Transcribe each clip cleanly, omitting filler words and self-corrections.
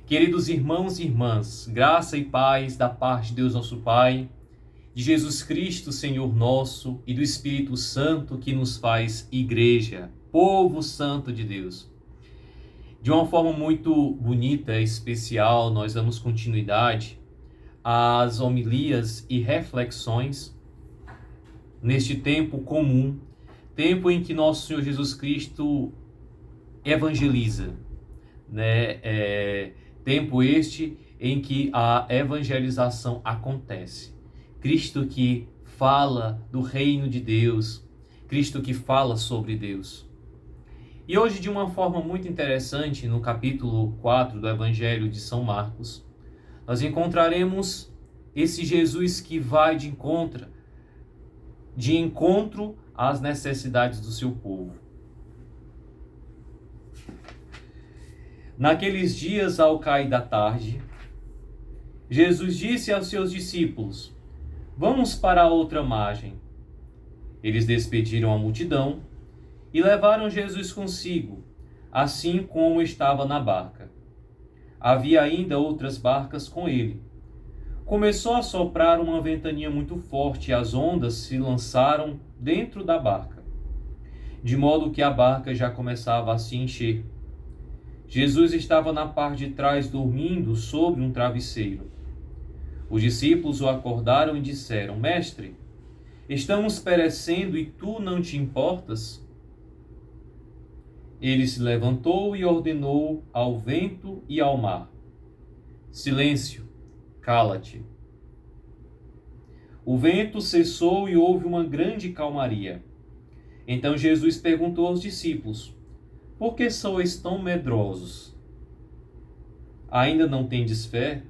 Queridos irmãos e irmãs, graça e paz da parte de Deus nosso Pai, de Jesus Cristo, Senhor nosso, e do Espírito Santo que nos faz igreja, povo santo de Deus. De uma forma muito bonita e especial, nós damos continuidade às homilias e reflexões neste tempo comum, tempo em que nosso Senhor Jesus Cristo evangeliza, tempo este em que a evangelização acontece. Cristo que fala do reino de Deus, Cristo que fala sobre Deus. E hoje, de uma forma muito interessante, no capítulo 4 do Evangelho de São Marcos, nós encontraremos esse Jesus que vai de encontro às necessidades do seu povo. Naqueles dias, ao cair da tarde, Jesus disse aos seus discípulos: "Vamos para a outra margem." Eles despediram a multidão e levaram Jesus consigo, assim como estava na barca. Havia ainda outras barcas com ele. Começou a soprar uma ventania muito forte e as ondas se lançaram dentro da barca, de modo que a barca já começava a se encher. Jesus estava na parte de trás dormindo sobre um travesseiro. Os discípulos o acordaram e disseram: "Mestre, estamos perecendo e tu não te importas?" Ele se levantou e ordenou ao vento e ao mar: "Silêncio, cala-te." O vento cessou e houve uma grande calmaria. Então Jesus perguntou aos discípulos: "Por que sois tão medrosos? Ainda não tendes fé?"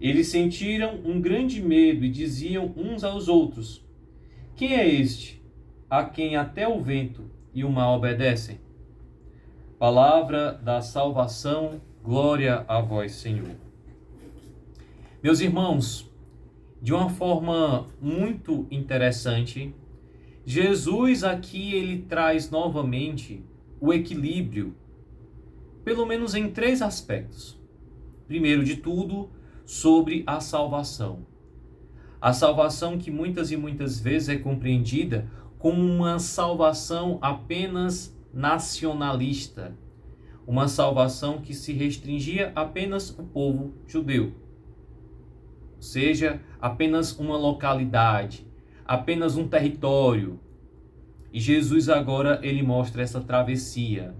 Eles sentiram um grande medo e diziam uns aos outros: "Quem é este, a quem até o vento e o mar obedecem?" Palavra da salvação, glória a vós, Senhor. Meus irmãos, de uma forma muito interessante, Jesus aqui ele traz novamente o equilíbrio, pelo menos em 3 aspectos. Primeiro de tudo, sobre a salvação. A salvação que muitas e muitas vezes é compreendida como uma salvação apenas nacionalista, uma salvação que se restringia apenas ao povo judeu, ou seja, apenas uma localidade, apenas um território. E Jesus agora ele mostra essa travessia,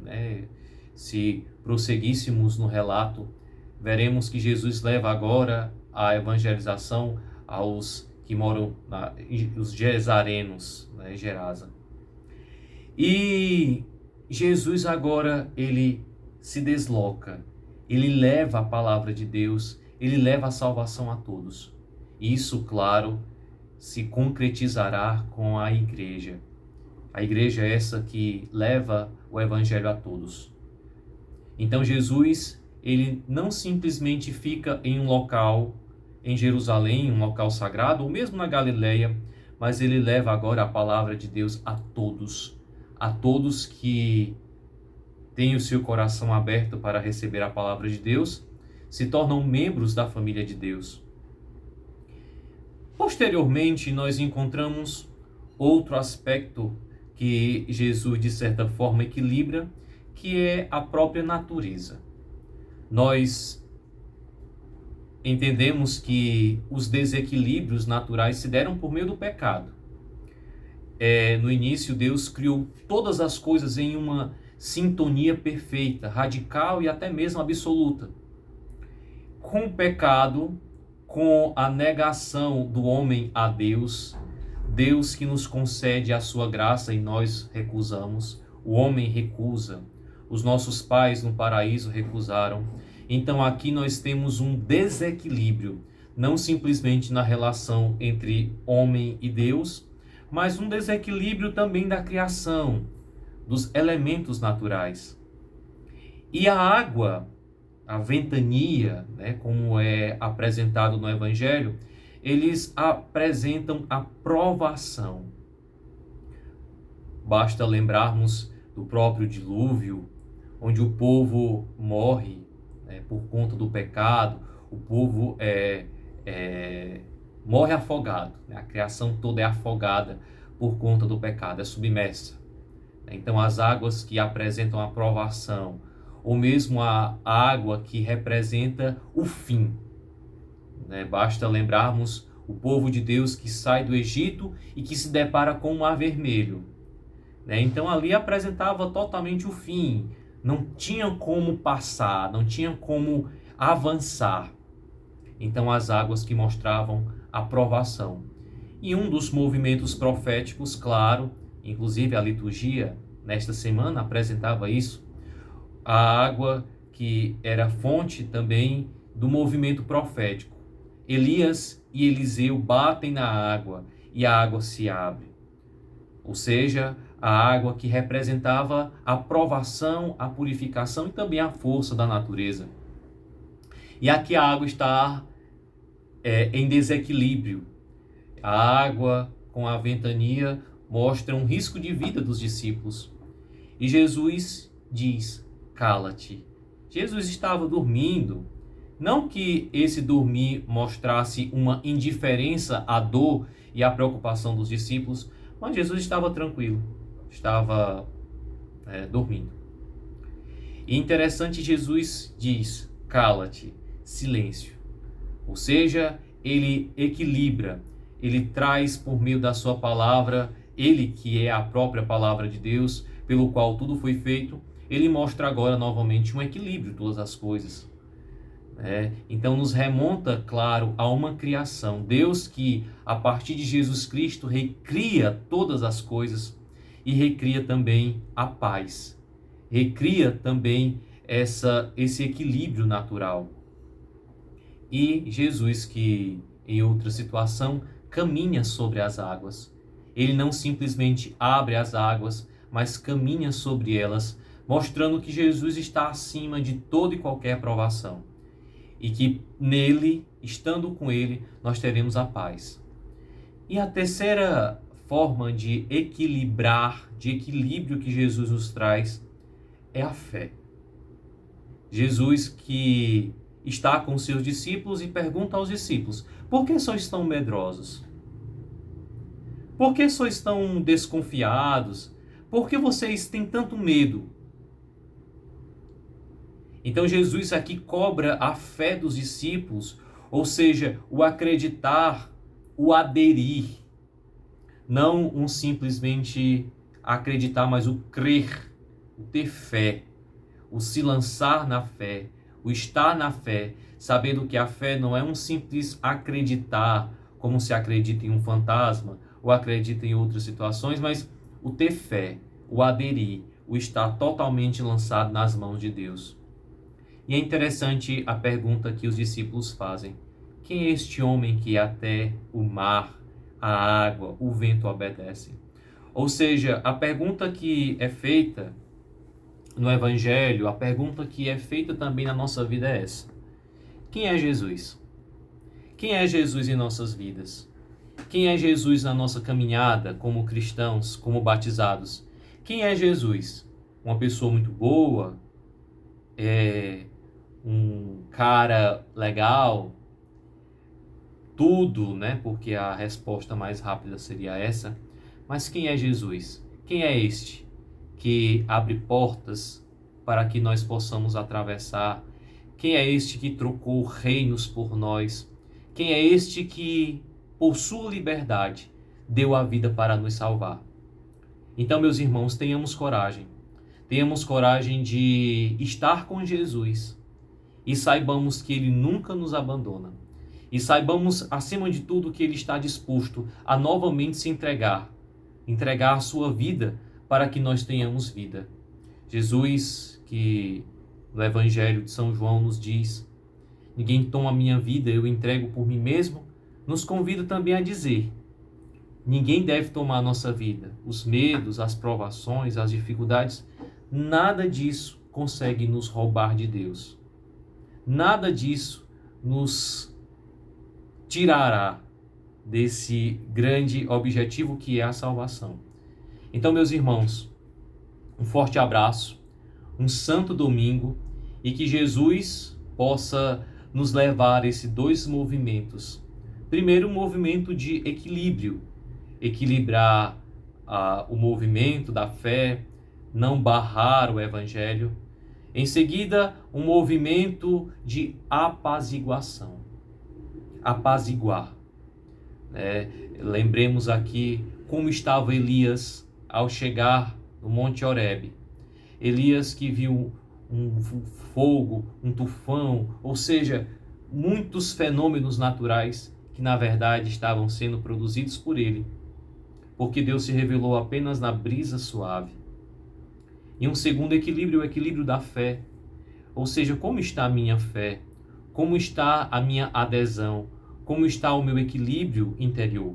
Se prosseguíssemos no relato, veremos que Jesus leva agora a evangelização aos que moram os gesarenos, Gerasa. E Jesus agora ele se desloca, ele leva a palavra de Deus, ele leva a salvação a todos. Isso, claro, se concretizará com a igreja. A igreja é essa que leva o evangelho a todos. Então Jesus, ele não simplesmente fica em um local, em Jerusalém, um local sagrado, ou mesmo na Galileia, mas ele leva agora a palavra de Deus a todos que têm o seu coração aberto para receber a palavra de Deus, se tornam membros da família de Deus. Posteriormente, nós encontramos outro aspecto que Jesus, de certa forma, equilibra, que é a própria natureza. Nós entendemos que os desequilíbrios naturais se deram por meio do pecado. No início, Deus criou todas as coisas em uma sintonia perfeita, radical e até mesmo absoluta. Com o pecado, com a negação do homem a Deus, Deus que nos concede a sua graça e nós recusamos, o homem recusa, os nossos pais no paraíso recusaram. Então aqui nós temos um desequilíbrio, não simplesmente na relação entre homem e Deus, mas um desequilíbrio também da criação, dos elementos naturais. E a água, a ventania, como é apresentado no Evangelho, eles apresentam a provação. Basta lembrarmos do próprio dilúvio, onde o povo morre por conta do pecado, o povo morre afogado, né? A criação toda é afogada por conta do pecado, é submersa. Então as águas que apresentam a provação, ou mesmo a água que representa o fim, né? Basta lembrarmos o povo de Deus que sai do Egito e que se depara com o Mar Vermelho, né? Então ali apresentava totalmente o fim, não tinha como passar, não tinha como avançar. Então as águas que mostravam a provação. E um dos movimentos proféticos, claro, inclusive a liturgia nesta semana apresentava isso, a água que era fonte também do movimento profético. Elias e Eliseu batem na água e a água se abre. Ou seja, a água que representava a provação, a purificação e também a força da natureza. E aqui a água está em desequilíbrio. A água com a ventania mostra um risco de vida dos discípulos. E Jesus diz: cala-te. Jesus estava dormindo. Não que esse dormir mostrasse uma indiferença à dor e à preocupação dos discípulos, mas Jesus estava tranquilo, estava dormindo. E interessante, Jesus diz: cala-te, silêncio. Ou seja, ele equilibra, ele traz por meio da sua palavra, ele que é a própria palavra de Deus, pelo qual tudo foi feito, ele mostra agora novamente um equilíbrio de todas as coisas. Então nos remonta, claro, a uma criação. Deus que, a partir de Jesus Cristo, recria todas as coisas e recria também a paz. Recria também esse equilíbrio natural. E Jesus que, em outra situação, caminha sobre as águas. Ele não simplesmente abre as águas, mas caminha sobre elas, mostrando que Jesus está acima de toda e qualquer provação. E que nele, estando com ele, nós teremos a paz. E a terceira forma de equilibrar, de equilíbrio que Jesus nos traz, é a fé. Jesus que está com seus discípulos e pergunta aos discípulos: por que sois tão medrosos? Por que sois tão desconfiados? Por que vocês têm tanto medo? Então Jesus aqui cobra a fé dos discípulos, ou seja, o acreditar, o aderir. Não um simplesmente acreditar, mas o crer, o ter fé, o se lançar na fé, o estar na fé, sabendo que a fé não é um simples acreditar, como se acredita em um fantasma, ou acredita em outras situações, mas o ter fé, o aderir, o estar totalmente lançado nas mãos de Deus. E é interessante a pergunta que os discípulos fazem: quem é este homem que até o mar, a água, o vento obedecem? Ou seja, a pergunta que é feita no Evangelho, a pergunta que é feita também na nossa vida é essa: quem é Jesus? Quem é Jesus em nossas vidas? Quem é Jesus na nossa caminhada como cristãos, como batizados? Quem é Jesus? Uma pessoa muito boa? Um cara legal? Tudo, né? Porque a resposta mais rápida seria essa. Mas quem é Jesus? Quem é este que abre portas para que nós possamos atravessar? Quem é este que trocou reinos por nós? Quem é este que, por sua liberdade, deu a vida para nos salvar? Então, meus irmãos, tenhamos coragem. Tenhamos coragem de estar com Jesus e saibamos que Ele nunca nos abandona. E saibamos, acima de tudo, que Ele está disposto a novamente se entregar a sua vida para que nós tenhamos vida. Jesus, que no Evangelho de São João nos diz: ninguém toma a minha vida, eu entrego por mim mesmo, nos convida também a dizer: ninguém deve tomar a nossa vida. Os medos, as provações, as dificuldades, nada disso consegue nos roubar de Deus. Nada disso nos tirará desse grande objetivo que é a salvação. Então, meus irmãos, um forte abraço, um santo domingo, e que Jesus possa nos levar a esses dois movimentos. Primeiro, o movimento de equilíbrio, equilibrar o movimento da fé, não barrar o evangelho. Em seguida, um movimento de apaziguação, apaziguar. Lembremos aqui como estava Elias ao chegar no Monte Horebe. Elias que viu um fogo, um tufão, ou seja, muitos fenômenos naturais que na verdade estavam sendo produzidos por ele, porque Deus se revelou apenas na brisa suave. E um segundo equilíbrio, o equilíbrio da fé, ou seja, como está a minha fé, como está a minha adesão, como está o meu equilíbrio interior,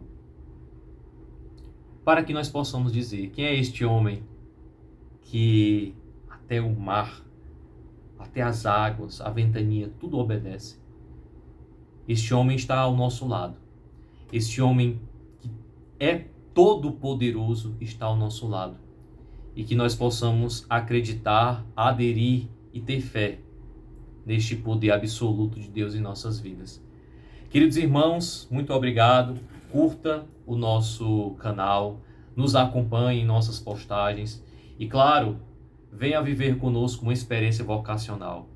para que nós possamos dizer: quem é este homem que até o mar, até as águas, a ventania, tudo obedece? Este homem está ao nosso lado. Este homem que é todo-poderoso está ao nosso lado. E que nós possamos acreditar, aderir e ter fé neste poder absoluto de Deus em nossas vidas. Queridos irmãos, muito obrigado. Curta o nosso canal, nos acompanhe em nossas postagens e, claro, venha viver conosco uma experiência vocacional.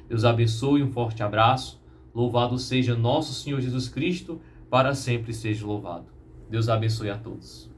Deus abençoe, um forte abraço. Louvado seja nosso Senhor Jesus Cristo, para sempre seja louvado. Deus abençoe a todos.